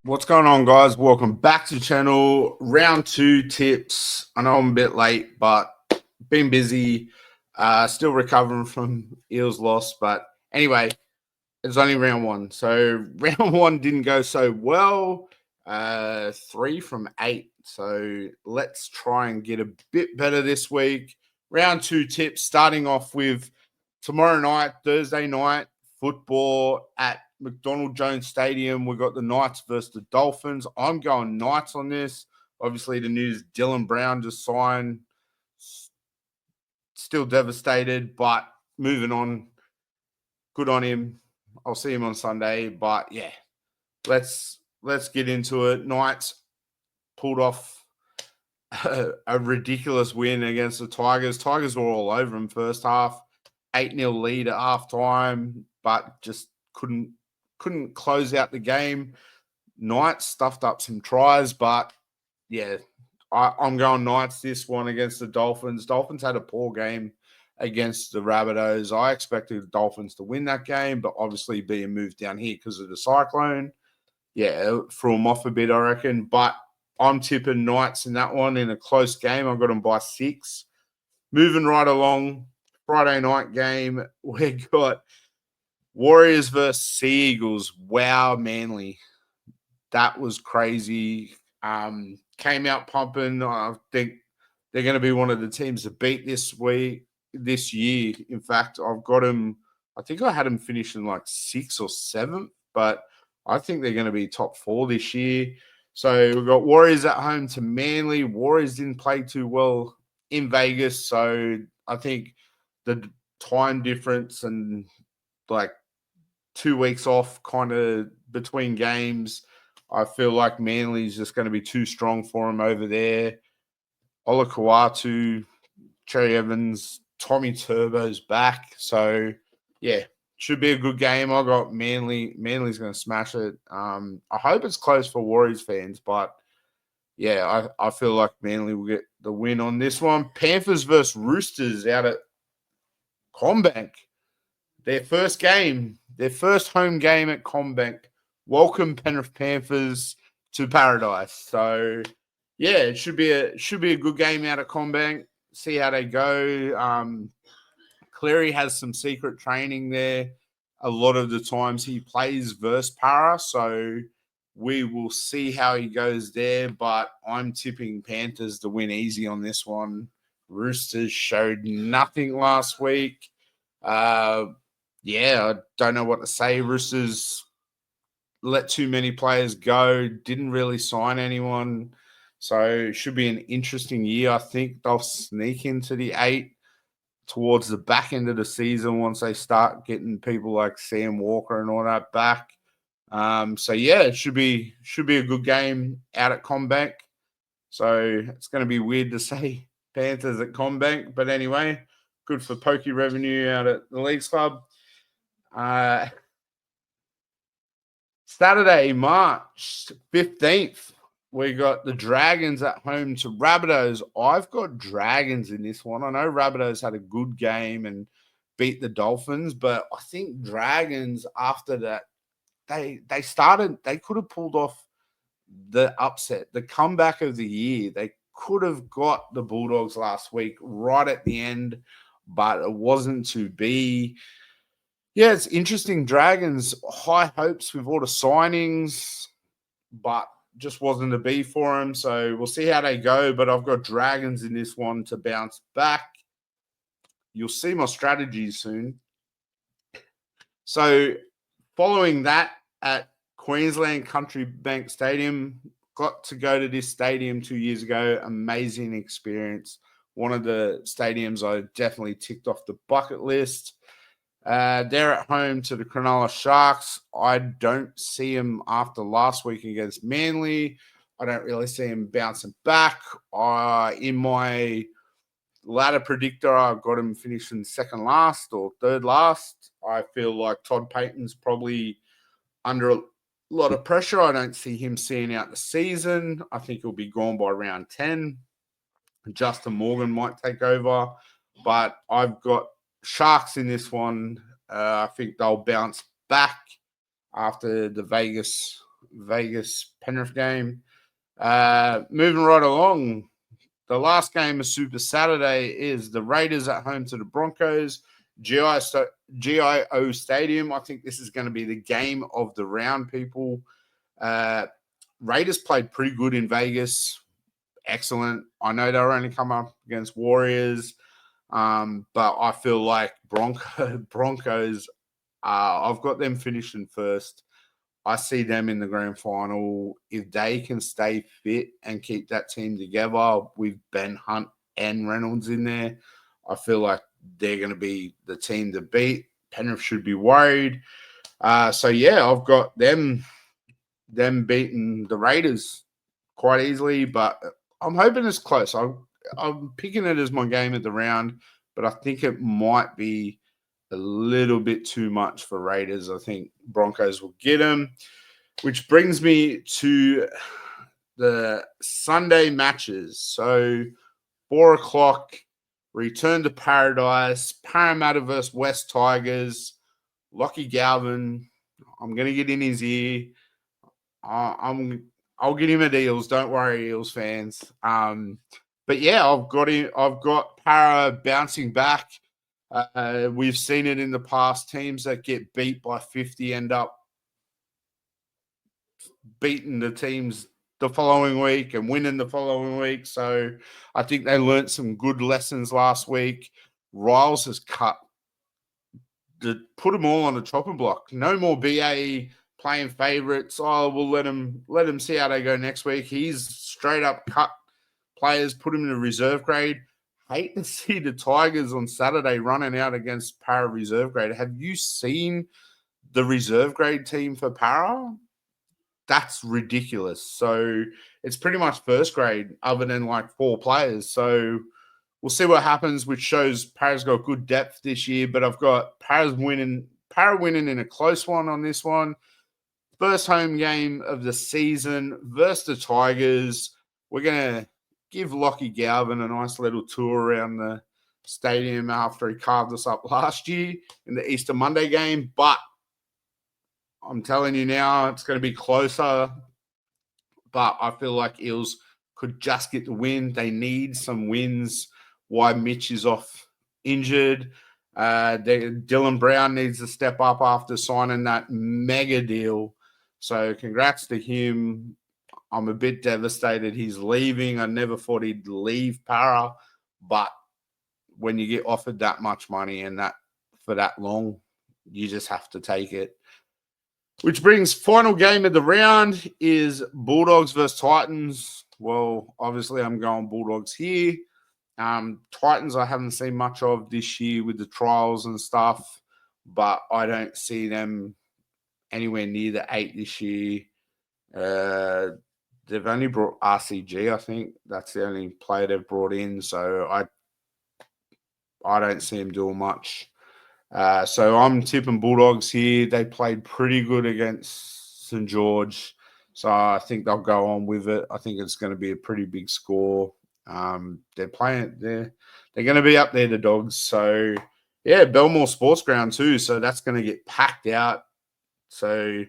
What's going on, guys? Welcome back to the channel. Round 2 tips. I know I'm a bit late, but been busy. Still recovering from Eels loss. But anyway, it's only round 1. So round 1 didn't go so well. 3 from 8. So let's try and get a bit better this week. Round 2 tips, starting off with tomorrow night, Thursday night, football at McDonald Jones Stadium. We've got the Knights versus the Dolphins. I'm going Knights on this. Obviously, the news Dylan Brown just signed. Still devastated, but moving on. Good on him. I'll see him on Sunday. But yeah, let's get into it. Knights pulled off a ridiculous win against the Tigers. Tigers were all over them first half. 8-0 lead at halftime, but just couldn't close out the game. Knights stuffed up some tries, but yeah, I'm going Knights this one against the Dolphins. Dolphins had a poor game against the Rabbitohs. I expected the Dolphins to win that game, but obviously being moved down here because of the cyclone, yeah, it threw them off a bit, I reckon. But I'm tipping Knights in that one in a close game. I've got them by 6. Moving right along, Friday night game, we got Warriors versus Sea Eagles. Wow, Manly. That was crazy. Came out pumping. I think they're going to be one of the teams to beat this year. In fact, I've got them. I think I had them finishing like 6th or 7th, but I think they're going to be top 4 this year. So we've got Warriors at home to Manly. Warriors didn't play too well in Vegas, so I think the time difference and like 2 weeks off kind of between games, I feel like Manly's just going to be too strong for them over there. Ola Kawatu, Cherry Evans, Tommy Turbo's back. So, yeah, should be a good game. I got Manly. Manly's going to smash it. I hope it's close for Warriors fans, but yeah, I feel like Manly will get the win on this one. Panthers versus Roosters out at CommBank. Their first game, their first home game at CommBank. Welcome Penrith Panthers to paradise. So yeah, it should be a good game out at CommBank. See how they go. Cleary has some secret training there. A lot of the times he plays versus para, so we will see how he goes there. But I'm tipping Panthers to win easy on this one. Roosters showed nothing last week. Yeah, I don't know what to say. Roosters let too many players go, didn't really sign anyone. So it should be an interesting year. I think they'll sneak into the 8 towards the back end of the season once they start getting people like Sam Walker and all that back. So yeah, it should be a good game out at CommBank. So it's going to be weird to say Panthers at CommBank, but anyway, good for pokey revenue out at the Leagues Club. Saturday, March 15th, we got the Dragons at home to Rabbitohs. I've got Dragons in this one. I know Rabbitohs had a good game and beat the Dolphins, but I think Dragons after that, they could have pulled off the upset, the comeback of the year. They could have got the Bulldogs last week right at the end, but it wasn't to be. Yeah, it's interesting. Dragons, high hopes with all the signings, but just wasn't to be for them. So we'll see how they go. But I've got Dragons in this one to bounce back. You'll see my strategy soon. So following that at Queensland Country Bank Stadium, got to go to this stadium 2 years ago. Amazing experience. One of the stadiums I definitely ticked off the bucket list. They're at home to the Cronulla Sharks. I don't see them after last week against Manly. I don't really see them bouncing back. In my ladder predictor, I've got them finishing second last or third last. I feel like Todd Payton's probably under a lot of pressure. I don't see him seeing out the season. I think he'll be gone by round 10. Justin Morgan might take over, but I've got Sharks in this one. I think they'll bounce back after the Vegas Vegas Penrith game. Moving right along, the last game of Super Saturday is the Raiders at home to the Broncos. GIO Stadium. I think this is going to be the game of the round, people. Raiders played pretty good in Vegas. Excellent. I know they're only come up against Warriors, but I feel like Broncos, I've got them finishing first. I see them in the grand final. If they can stay fit and keep that team together with Ben Hunt and Reynolds in there, I feel like they're going to be the team to beat. Penrith should be worried. So, yeah, I've got them beating the Raiders quite easily, but I'm hoping it's close. I'm picking it as my game of the round, but I think it might be a little bit too much for Raiders. I think Broncos will get them, which brings me to the Sunday matches. So 4 o'clock, Return to Paradise, Parramatta versus West Tigers. Lockie Galvin, I'm going to get in his ear. I'll get him at Eels. Don't worry, Eels fans. But yeah, I've got Para bouncing back. We've seen it in the past. Teams that get beat by 50 end up beating the teams the following week and winning the following week. So I think they learned some good lessons last week. Riles has put them all on the chopping block. No more BAE playing favourites. Oh, we'll let him see how they go next week. He's straight up cut players, put him in a reserve grade. Hate to see the Tigers on Saturday running out against Para reserve grade. Have you seen the reserve grade team for Para? That's ridiculous. So it's pretty much first grade other than like 4 players. So we'll see what happens, which shows Para's got good depth this year, but I've got Para winning in a close one on this one. First home game of the season versus the Tigers. We're going to give Lockie Galvin a nice little tour around the stadium after he carved us up last year in the Easter Monday game, but I'm telling you now, it's going to be closer, but I feel like Eels could just get the win. They need some wins while Mitch is off injured. Dylan Brown needs to step up after signing that mega deal. So congrats to him. I'm a bit devastated he's leaving. I never thought he'd leave Para, but when you get offered that much money and that for that long, you just have to take it. Which brings final game of the round is Bulldogs versus Titans. Well, obviously I'm going Bulldogs here. Titans I haven't seen much of this year with the trials and stuff, but I don't see them anywhere near the 8 this year. They've only brought RCG, I think. That's the only player they've brought in, so I don't see him doing much. So I'm tipping Bulldogs here. They played pretty good against St. George, so I think they'll go on with it. I think it's going to be a pretty big score. They're going to be up there, the Dogs. So yeah, Belmore Sports Ground too. So that's going to get packed out. So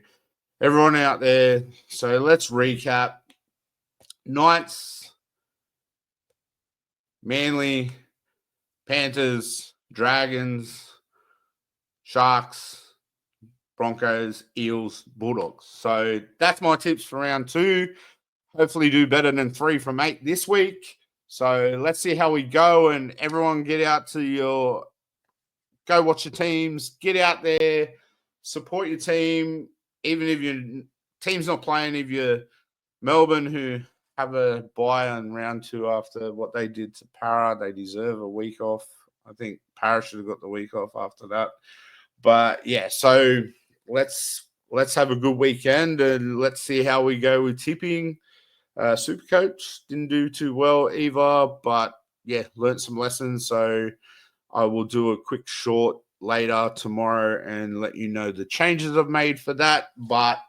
everyone out there. So let's recap. Knights, Manly, Panthers, Dragons, Sharks, Broncos, Eels, Bulldogs. So that's my tips for round 2. Hopefully do better than 3 from 8 this week. So let's see how we go, and everyone get out to go watch your teams, get out there, support your team, even if your team's not playing. If you're Melbourne, who have a bye on round 2 after what they did to Para, they deserve a week off. I think Para should have got the week off after that. But yeah, so let's have a good weekend, and let's see how we go with tipping. Supercoach didn't do too well either, but yeah, learned some lessons. So I will do a quick short later tomorrow and let you know the changes I've made for that. But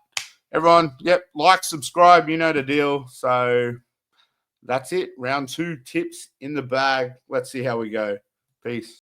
everyone, like, subscribe, you know the deal. So that's it. Round 2 tips in the bag. Let's see how we go. Peace.